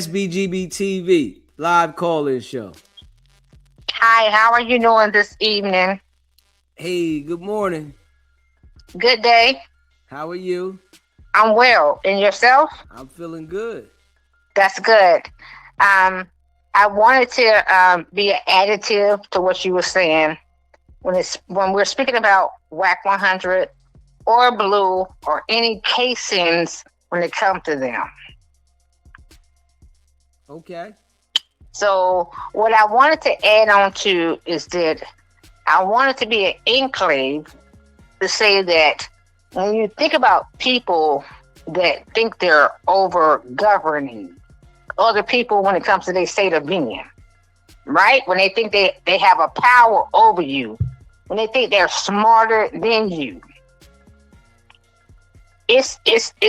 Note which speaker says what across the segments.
Speaker 1: SBGB TV live call-in show.
Speaker 2: Hi, how are you doing this evening?
Speaker 1: Hey, good morning.
Speaker 2: Good day.
Speaker 1: How are you?
Speaker 2: I'm well. And yourself?
Speaker 1: I'm feeling good.
Speaker 2: That's good. I wanted to be an additive to what you were saying when we're speaking about Wack 100 or blue or any casings when it comes to them.
Speaker 1: Okay.
Speaker 2: So what I wanted to add on to is that I wanted to be an enclave to say that when you think about people that think they're over governing other people when it comes to their state of being, right? When they think they have a power over you, when they think they're smarter than you, it's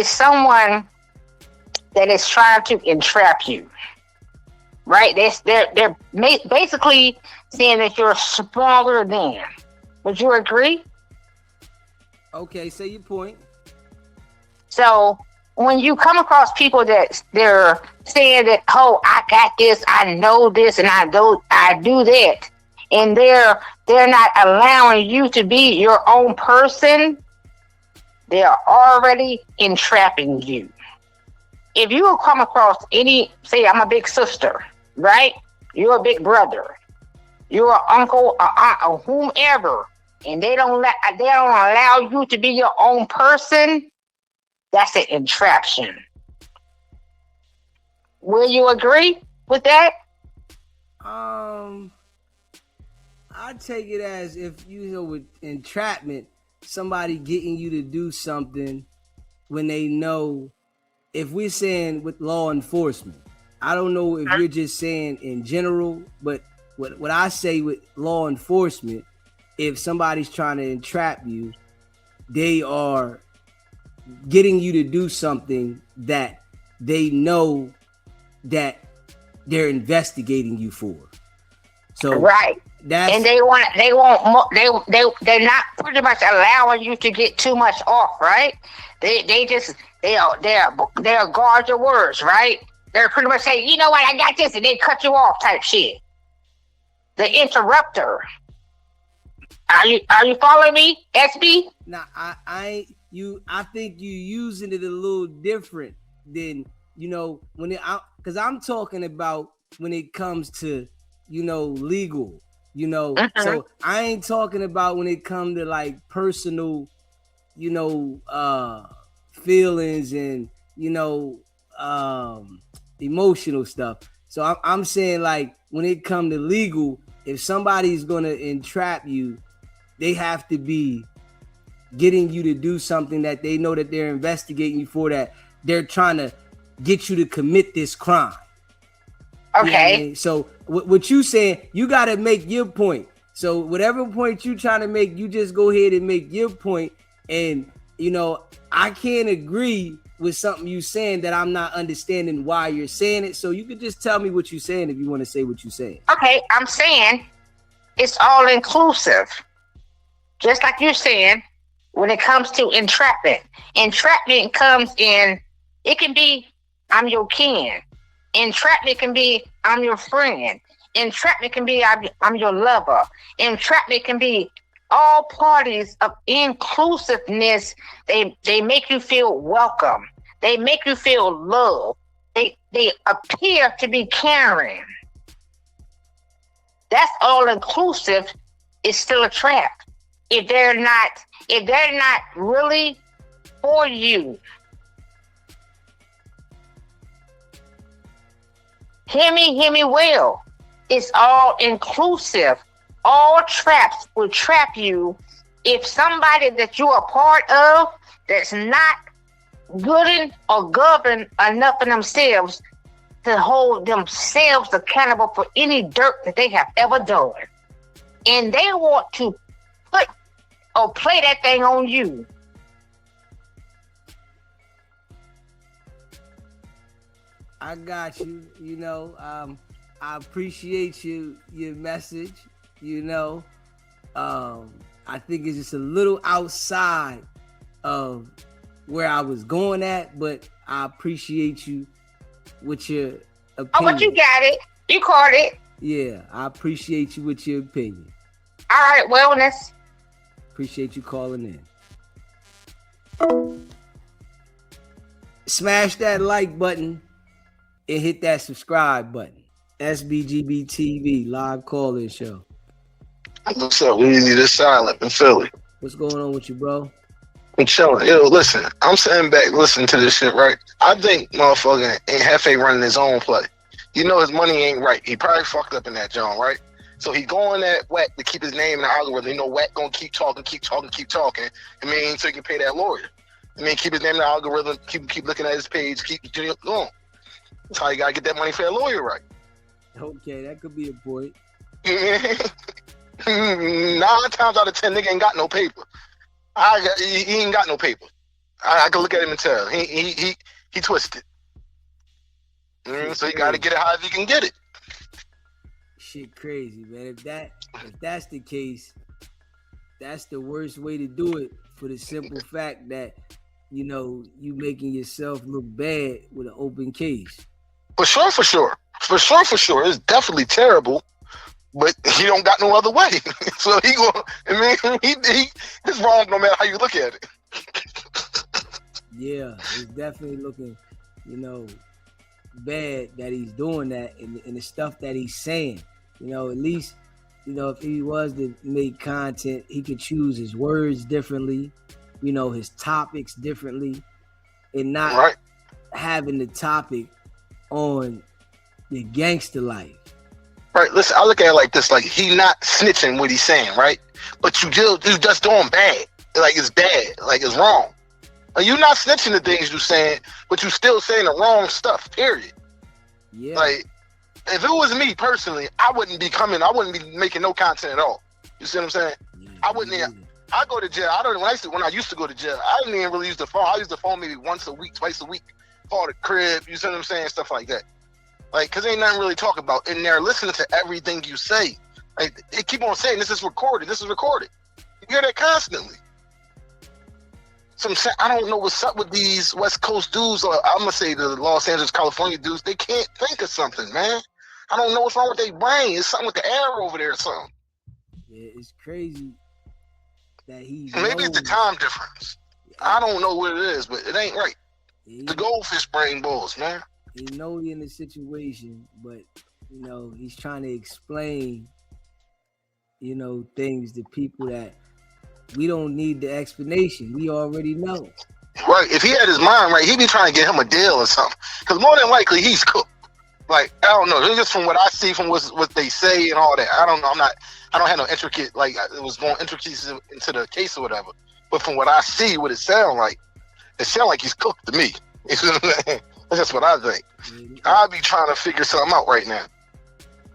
Speaker 2: someone that is trying to entrap you, right? They're basically saying that you're smaller than. Would you agree?
Speaker 1: Okay, say your point.
Speaker 2: So when you come across people that they're saying that, oh, I got this, I know this, and I do that, and they're not allowing you to be your own person, they are already entrapping you. If you will come across any, say, I'm a big sister, right? You're a big brother, you're an uncle, or aunt, or whomever, and they don't allow you to be your own person, that's an entrapment. Will you agree with that?
Speaker 1: I take it as if with entrapment, somebody getting you to do something when they know. If we're saying with law enforcement, I don't know if you're just saying in general, but what I say with law enforcement, if somebody's trying to entrap you, they are getting you to do something that they know that they're investigating you for. So
Speaker 2: right.
Speaker 1: That's
Speaker 2: and they're not pretty much allowing you to get too much off, right? They'll guard your words, right? They're pretty much saying, you know what, I got this, and they cut you off type shit. The interrupter. Are you following me, SB?
Speaker 1: Nah, I think you using it a little different than when because I'm talking about when it comes to legal. So I ain't talking about when it comes to like personal, feelings and emotional stuff. So I'm saying like when it comes to legal, if somebody's gonna entrap you, they have to be getting you to do something that they know that they're investigating you for, that they're trying to get you to commit this crime.
Speaker 2: Okay.
Speaker 1: You know what I mean? So what you saying, you got to make your point. So whatever point you trying to make, you just go ahead and make your point. And, I can't agree with something you saying that I'm not understanding why you're saying it. So you could just tell me what you're saying if you want to say what you're saying.
Speaker 2: Okay, I'm saying it's all inclusive. Just like you're saying, when it comes to entrapment. Entrapment comes in, it can be, I'm your kin. Entrapment can be, I'm your friend. Entrapment can be, I'm your lover. Entrapment can be all parties of inclusiveness. They make you feel welcome. They make you feel loved. They appear to be caring. That's all inclusive. It's still a trap. If they're not really for you. Hear me well. It's all inclusive. All traps will trap you if somebody that you are part of that's not good or governed enough in themselves to hold themselves accountable for any dirt that they have ever done. And they want to put or play that thing on you.
Speaker 1: I got you. I appreciate your message. I think it's just a little outside of where I was going at, but I appreciate you with your
Speaker 2: Oh, but you got it. You caught it.
Speaker 1: Yeah, I appreciate you with your opinion.
Speaker 2: All right, wellness.
Speaker 1: Appreciate you calling in. Smash that like button and hit that subscribe button. SBGB TV live call-in show.
Speaker 3: What's up, Weezy? This Silent in Philly.
Speaker 1: What's going on with you, bro?
Speaker 3: I'm chilling. Yo, listen, I'm sitting back listening to this shit, right? I think motherfucker ain't Hefe running his own play. You know his money ain't right. He probably fucked up in that joint, right? So he going at Wack to keep his name in the algorithm. You know Wack gonna keep talking. I mean, so he can pay that lawyer. I mean, keep his name in the algorithm, keep looking at his page, keep doing going. That's how you gotta get that money for that lawyer, right?
Speaker 1: Okay, that could be a point.
Speaker 3: 9 times out of 10, nigga ain't got no paper. He ain't got no paper. I can look at him and tell he twisted. So you got to get it however you can get it.
Speaker 1: Shit, crazy, man. If that's the case, that's the worst way to do it. For the simple fact that you making yourself look bad with an open case.
Speaker 3: For sure. It's definitely terrible. But he don't got no other way. So he going, it's wrong no matter how you look at it.
Speaker 1: Yeah, it's definitely looking, bad that he's doing that and the stuff that he's saying. At least, if he was to make content, he could choose his words differently, his topics differently, and not having the topic on the gangster life.
Speaker 3: Right, listen, I look at it like this, like he not snitching what he's saying, right? But you just doing bad. Like it's bad, like it's wrong. Like, you're not snitching the things you're saying, but you still saying the wrong stuff, period.
Speaker 1: Yeah. Like,
Speaker 3: if it was me personally, I wouldn't be making no content at all. You see what I'm saying? Yeah, I wouldn't even, I go to jail. When I used to go to jail, I didn't even really use the phone. I used the phone maybe once a week, twice a week, call the crib, you see what I'm saying? Stuff like that. Like, cause ain't nothing really talk about in there. Listening to everything you say, like they keep on saying, this is recorded. You hear that constantly. I don't know what's up with these West Coast dudes, or I'm gonna say the Los Angeles, California dudes. They can't think of something, man. I don't know what's wrong with their brain. It's something with the air over there or something.
Speaker 1: Yeah, it's crazy that he.
Speaker 3: Maybe it's the time difference. Yeah. I don't know what it is, but it ain't right. Yeah, the goldfish brain balls, man.
Speaker 1: He know he in the situation, but he's trying to explain, things to people that we don't need the explanation. We already know.
Speaker 3: Right. If he had his mind right, he'd be trying to get him a deal or something. Because more than likely, he's cooked. Like, I don't know. Just from what I see, from what they say and all that. I don't know. I don't have no intricate, like, it was going intricacies into the case or whatever. But from what I see, what it sound like he's cooked to me. You know what I'm saying? That's just what I think. I'll be trying to figure something out right now.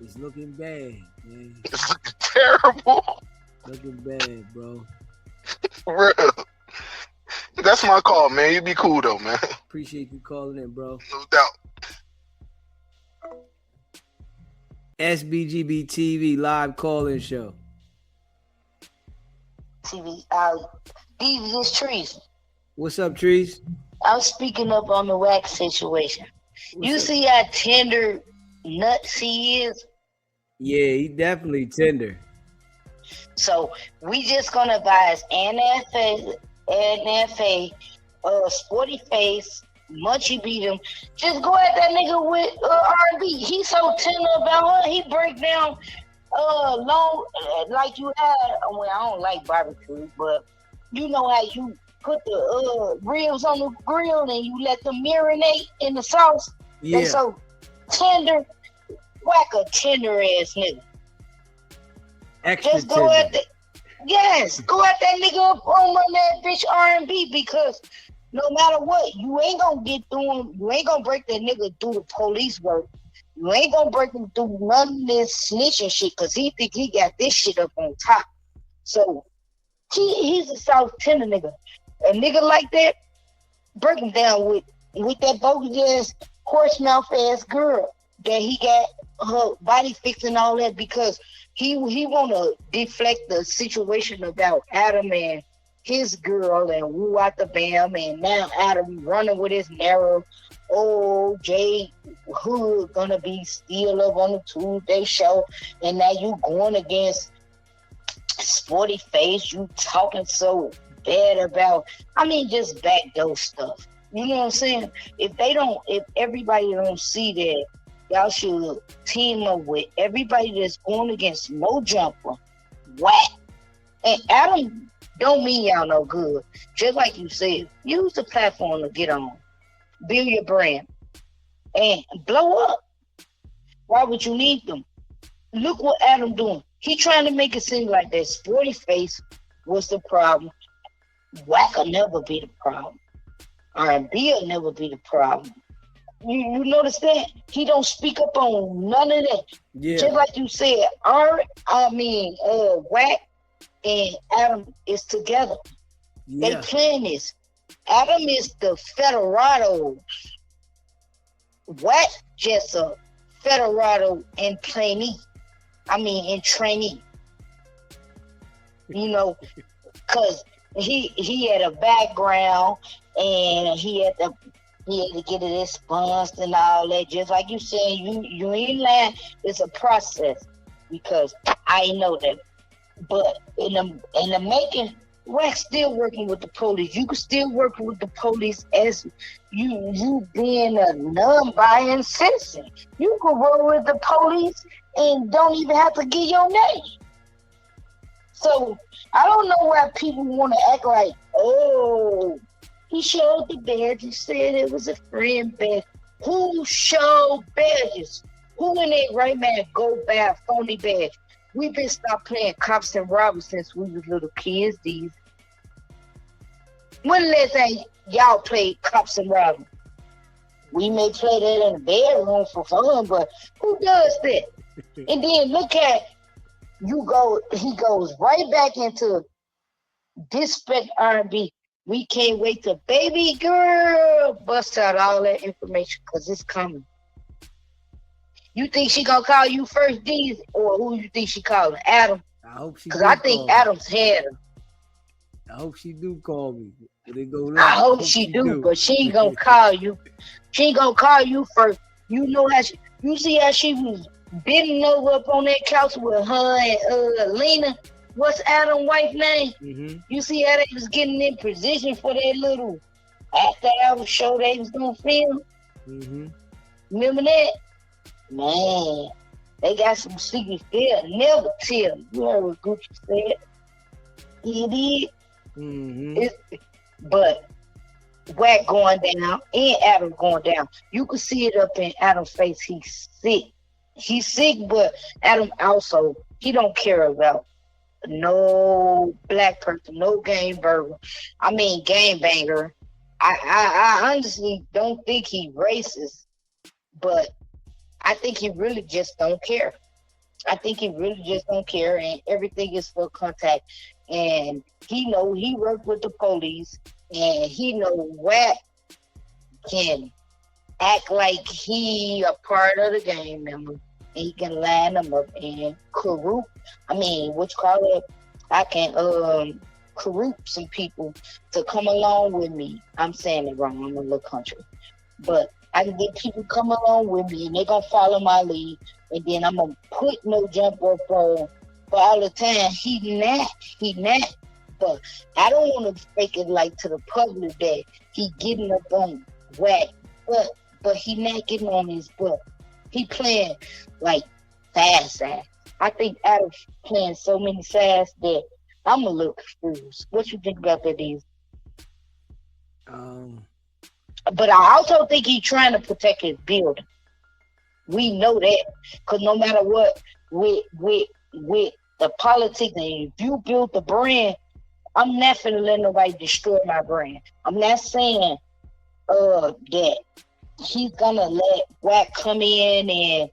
Speaker 1: It's looking bad, man.
Speaker 3: It's looking terrible.
Speaker 1: Looking bad, bro.
Speaker 3: For real. That's my call, man. You be cool though, man.
Speaker 1: Appreciate you calling in, bro.
Speaker 3: No doubt.
Speaker 1: SBGB TV live call-in show.
Speaker 4: TV, DEEZY is Trees.
Speaker 1: What's up, Trees?
Speaker 4: I'm speaking up on the Wack situation. You see how tender nuts he is?
Speaker 1: Yeah, he definitely tender.
Speaker 4: So we just gonna buy his NFA, sporty face, Munchie beat him. Just go at that nigga with R&B. He's so tender about her. He break down long like you had. Well, I don't like barbecue, but you know how you put the ribs on the grill and you let them marinate in the sauce.
Speaker 1: Yeah.
Speaker 4: They so tender. Whack a tender ass nigga.
Speaker 1: Extra
Speaker 4: Just go
Speaker 1: tender.
Speaker 4: at the go at that nigga up on that bitch R&B, because no matter what, you ain't gonna get through him. You ain't gonna break that nigga through the police work. You ain't gonna break him through none of this snitching shit, because he think he got this shit up on top. So he's a South tender nigga. A nigga like that, break him down with that bogus ass horse mouth ass girl that he got her body fixed and all that, because he wanna deflect the situation about Adam and his girl and woo out the bam, and now Adam running with his narrow oh, Jay Hood gonna be still up on the Tuesday show, and now you going against Sporty Face, you talking so bad about, I mean, just backdoor stuff. You know what I'm saying? If everybody don't see that, y'all should team up with everybody that's going against No Jumper, Wack, and Adam. Don't mean y'all no good. Just like you said, use the platform to get on, build your brand, and blow up. Why would you need them? Look what Adam doing. He trying to make it seem like that Sporty Face was the problem. Wack will never be the problem. R&B will never be the problem. You notice that? He don't speak up on none of that.
Speaker 1: Yeah.
Speaker 4: Just like you said, Wack and Adam is together. They
Speaker 1: Yeah.
Speaker 4: playing this. Adam is the Federado. Wack just a Federado in trainee. In trainee. You know, cause he had a background and he had to get it expunged and all that. Just like you said, you ain't lying. It's a process because I know that. But in the making, Wack's still working with the police. You can still work with the police as you being a non-biased citizen. You can work with the police and don't even have to give your name. So I don't know why people want to act like, oh, he showed the badge. He said it was a friend badge. Who showed badges? Who in their right man go buy a phony badge? We've been stopped playing cops and robbers since we was little kids. These. When the last time y'all played cops and robbers? We may play that in the bedroom for fun, but who does that? And then look at he goes right back into disrespect R&B. We can't wait till baby girl bust out all that information because it's coming. You think she gonna call you first, Deez, or who you think she calling? Adam?
Speaker 1: I hope she.
Speaker 4: Because I think Adam's had her.
Speaker 1: I hope she do call me. They go
Speaker 4: I hope she do, but she ain't gonna call you. She ain't gonna call you first. You know how you see how she was bending over up on that couch with her and Lena. What's Adam's wife's name? Mm-hmm. You see how they was getting in position for that little after hour show they was gonna film? Mm-hmm. Remember that? Man, they got some secrets there. Never tell. You heard what Gucci said. He did. Mm-hmm. But Wack going down and Adam going down. You can see it up in Adam's face. He's sick. He's sick, but Adam also, he don't care about no black person, no game banger. I honestly don't think he racist, but I think he really just don't care. And everything is for contact. And he know he worked with the police, and he know Wack can act like he a part of the game member, and he can line them up and corrupt. I can corrupt some people to come along with me. I'm saying it wrong. I'm a little country, but I can get people come along with me, and they're gonna follow my lead, and then I'm gonna put No Jump up on for all the time. He not. But I don't want to fake it like to the public that he getting up on Wack, but he not getting on his butt. He playing like fast ass. I think Adam's playing so many sides that I'm a little confused. What you think about that, Deez? But I also think he's trying to protect his building. We know that, because no matter what, with the politics, and if you build the brand, I'm not finna let nobody destroy my brand. I'm not saying that he's gonna let Wack come in and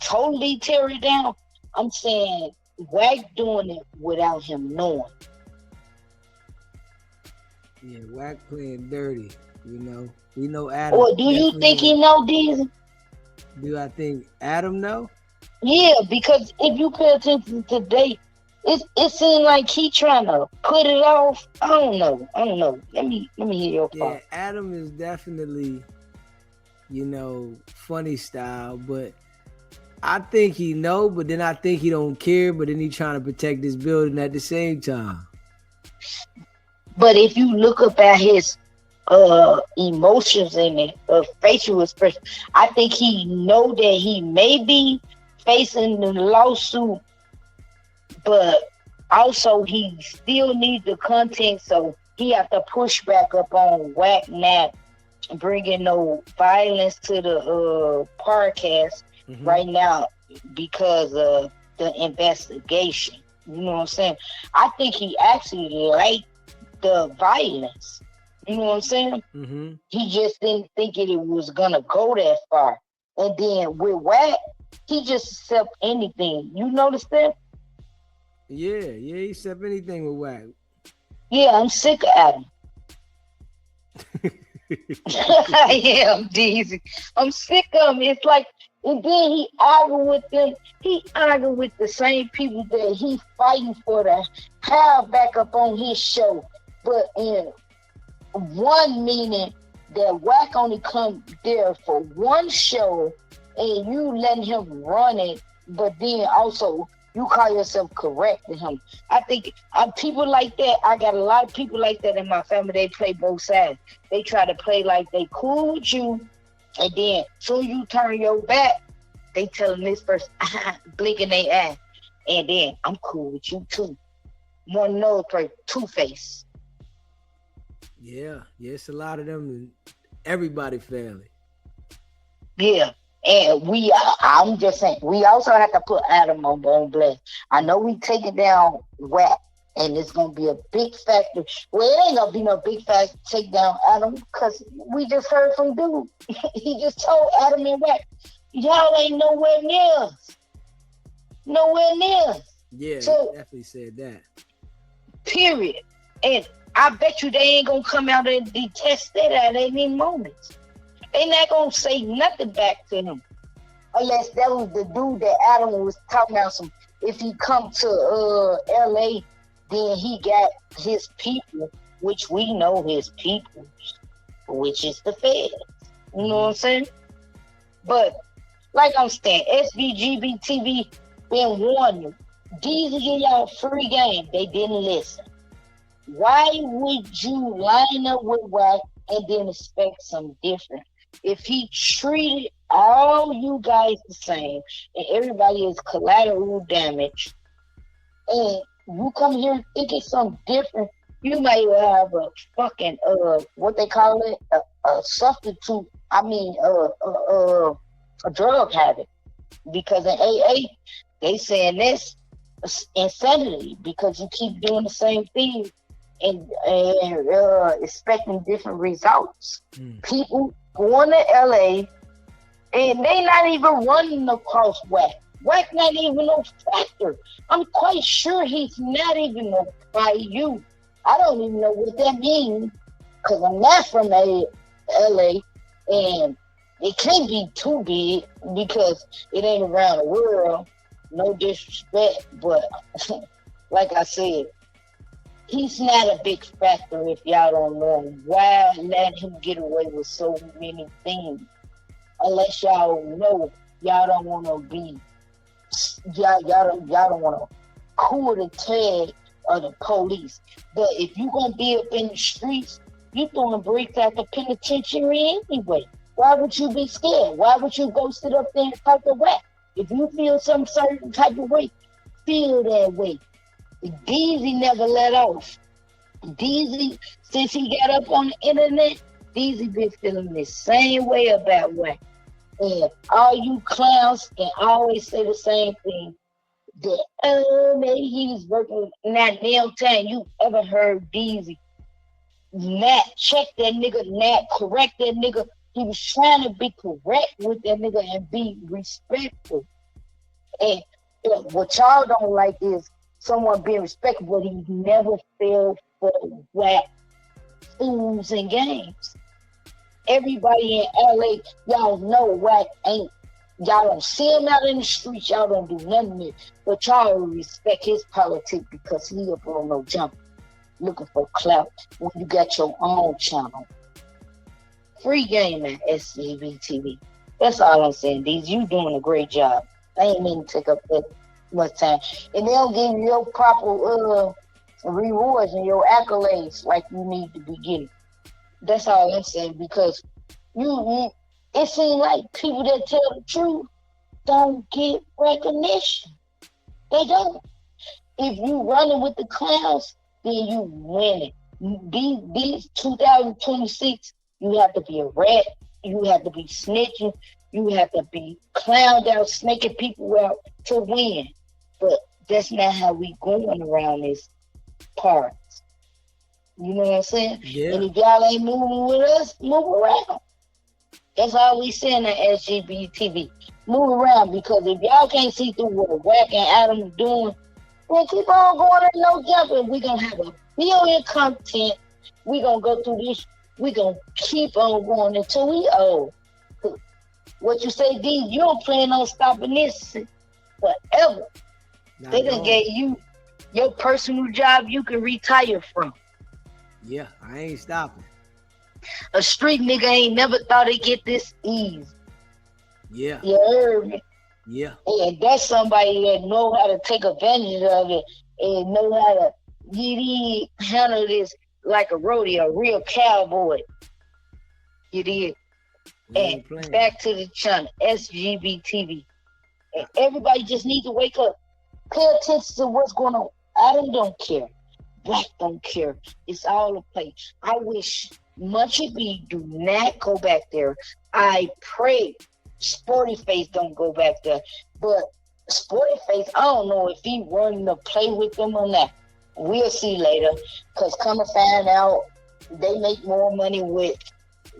Speaker 4: totally tear it down. I'm saying Wack doing it without him knowing.
Speaker 1: Yeah, Wack playing dirty, you know. We know Adam.
Speaker 4: Or do you think he know DEEZY?
Speaker 1: Do I think Adam know?
Speaker 4: Yeah, because if you pay attention today, It seemed like he trying to put it off. I don't know. Let me hear your
Speaker 1: Yeah,
Speaker 4: part.
Speaker 1: Adam is definitely, funny style, but I think he know, but then I think he don't care, but then he trying to protect this building at the same time.
Speaker 4: But if you look up at his emotions and facial expression, I think he know that he may be facing the lawsuit, but also he still needs the content, so he have to push back up on Wack not bringing no violence to the podcast right now because of the investigation. You know what I'm saying? I think he actually liked the violence. You know what I'm saying?
Speaker 1: Mm-hmm.
Speaker 4: He just didn't think it was gonna go that far. And then with Wack, he just accept anything. You notice that?
Speaker 1: Yeah, he accept anything with Wack.
Speaker 4: Yeah, I'm sick of Adam. I am, DEEZY. I'm sick of him. It's like, and then he argued with them. He argued with the same people that he fighting for to have back up on his show. But in one meaning that Wack only come there for one show and you letting him run it, but then also you call yourself correcting him. I think people like that. I got a lot of people like that in my family. They play both sides. They try to play like they cool with you, and then soon you turn your back, they telling this person, blinking their eye, and then I'm cool with you too. One another person, two-face.
Speaker 1: Yeah, it's a lot of them in everybody family.
Speaker 4: Yeah. And I'm just saying, we also have to put Adam on Bone Blast. I know we taking down Wack, and it's going to be a big factor. Well, it ain't going to be no big factor to take down Adam, because we just heard from Dude. He just told Adam and Wack, y'all ain't nowhere near us. Nowhere near us.
Speaker 1: Yeah,
Speaker 4: so,
Speaker 1: he definitely said that.
Speaker 4: Period. And I bet you they ain't going to come out and detest that at any moment. They not gonna say nothing back to him unless that was the dude that Adam was talking about. Some if he come to LA, then he got his people, which we know his people, which is the Feds. You know what I'm saying? But like I'm saying, SBGB TV been warning. DEEZY give y'all free game. They didn't listen. Why would you line up with Wack and then expect some different? If he treated all you guys the same and everybody is collateral damage, and you come here thinking something different, you might have a fucking what they call it, a substitute. I mean, a drug habit, because in AA they saying this insanity because you keep doing the same thing and expecting different results. People going to LA and they not even running across Wack. Wack not even no factor. I'm quite sure he's not even no you. I don't even know what that means because I'm not from LA and it can't be too big because it ain't around the world. No disrespect, but like I said, he's not a big factor if y'all don't know him. Why let him get away with so many things? Unless y'all know y'all don't want to be, y'all don't want to cool the tag of the police. But if you gonna be up in the streets, you throwing bricks at the penitentiary anyway. Why would you be scared? Why would you go sit up there and talk to Wack? If you feel some certain type of way, feel that way. DEEZY never let off. DEEZY, since he got up on the internet, DEEZY been feeling the same way about Wack. And all you clowns can always say the same thing. That maybe he was working that damn time you ever heard DEEZY not check that nigga, not correct that nigga. He was trying to be correct with that nigga and be respectful. And what y'all don't like is someone being respectful, but he never fell for Wack fools and games. Everybody in LA, y'all know Wack ain't Y'all don't see him out in the streets. Y'all don't do nothing with it. But y'all respect his politics because he up on no jump looking for clout when you got your own channel. Free game at SGBTV. That's all I'm saying. You doing a great job. I ain't mean to take up that much time. And they'll give you your proper rewards and your accolades like you need to be getting. That's all I'm saying, because you it seems like people that tell the truth don't get recognition. They don't. If you running with the clowns, then you winning. These 2026, you have to be a rat. You have to be snitching. You have to be clowned out, snaking people out to win. But that's not how we going around this part. You know what I'm saying?
Speaker 1: Yeah.
Speaker 4: And if y'all ain't moving with us, move around. That's all we saying at SGBTV. Move around, because if y'all can't see through what Wack and Adam are doing, then keep on going and no jumping. We're going to have 1 billion content. We're going to go through this. We're going to keep on going until we old. What you say, D, you don't plan on stopping this forever. They done gave you your personal job you can retire from.
Speaker 1: Yeah, I ain't stopping.
Speaker 4: A street nigga ain't never thought he'd get this easy.
Speaker 1: Yeah.
Speaker 4: You heard me?
Speaker 1: Yeah.
Speaker 4: And that's somebody that know how to take advantage of it and know how to handle this like a rodeo, a real cowboy. You did. And back to the channel, SGBTV. And everybody just needs to wake up. Pay attention to what's going on. Adam don't care. Black don't care. It's all a play. I wish Munchie B do not go back there. I pray Sporty Face don't go back there. But Sporty Face, I don't know if he running to play with them or not. We'll see later. Because come to find out, they make more money with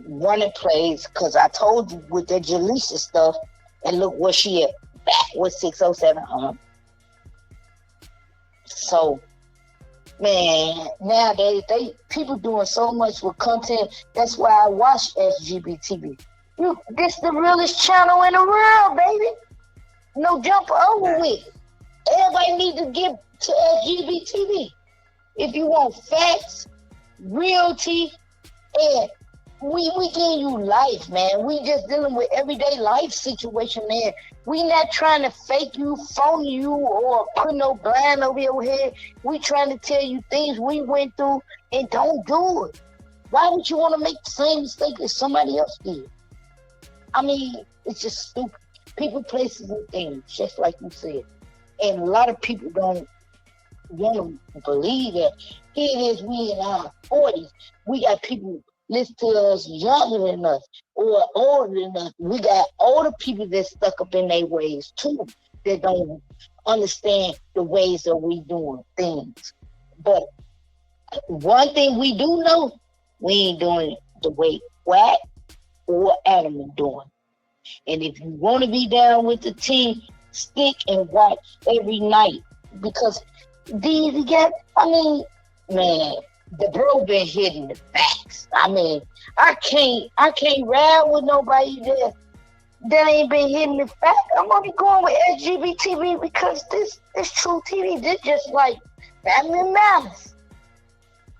Speaker 4: running plays. Because I told you with that Jaleesa stuff, and look where she at. Back with 607 So, man, nowadays people doing so much with content. That's why I watch SGBTV. This the realest channel in the world, baby. No jump over with. Everybody need to get to SGBTV. If you want facts, realty, and we give you life, man. We just dealing with everyday life situation, man. We not trying to fake you, phone you, or put no blind over your head. We trying to tell you things we went through, and don't do it. Why would you want to make the same mistake that somebody else did? I mean, it's just stupid. People, places, and things, just like you said. And a lot of people don't want to believe that. Here it is, we in our 40s. We got people listen to us younger than us or older than us. We got older people that stuck up in their ways too, that don't understand the ways that we doing things. But one thing we do know, we ain't doing it the way Wack or Adam are doing. And if you want to be down with the team, stick and watch every night, because DEEZY got, man, the bro been hitting the facts. I can't ride with nobody that ain't been hitting the facts. I'm gonna be going with SGBTV because this true TV. This just like Family Matters.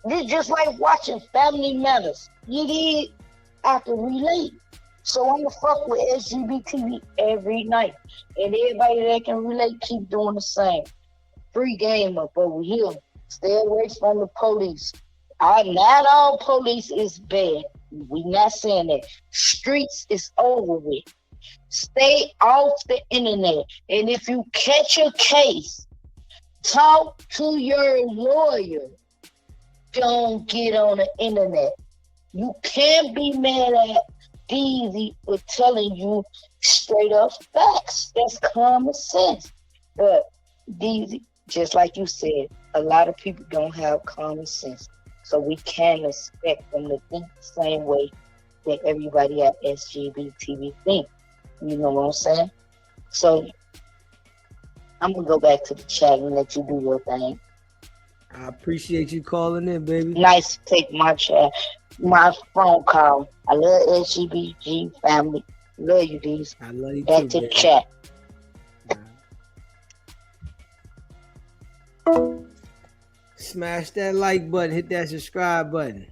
Speaker 4: This just like watching Family Matters. You did, I can relate. So I'm gonna fuck with SGBTV every night. And everybody that can relate, keep doing the same. Free game up over here. Stay away from the police. Not all police is bad. We not saying that. Streets is over with. Stay off the internet. And if you catch a case, talk to your lawyer. Don't get on the internet. You can't be mad at DEEZY for telling you straight up facts. That's common sense. But DEEZY, just like you said, a lot of people don't have common sense. So we can't expect them to think the same way that everybody at SGBTV think. You know what I'm saying? So I'm going to go back to the chat and let you do your thing.
Speaker 1: I appreciate you calling in, baby.
Speaker 4: Nice to take my phone call. I love SGBG family. Love you, Deez.
Speaker 1: I love you
Speaker 4: Back
Speaker 1: too,
Speaker 4: to the
Speaker 1: baby.
Speaker 4: chat.
Speaker 1: Smash that like button, hit that subscribe button.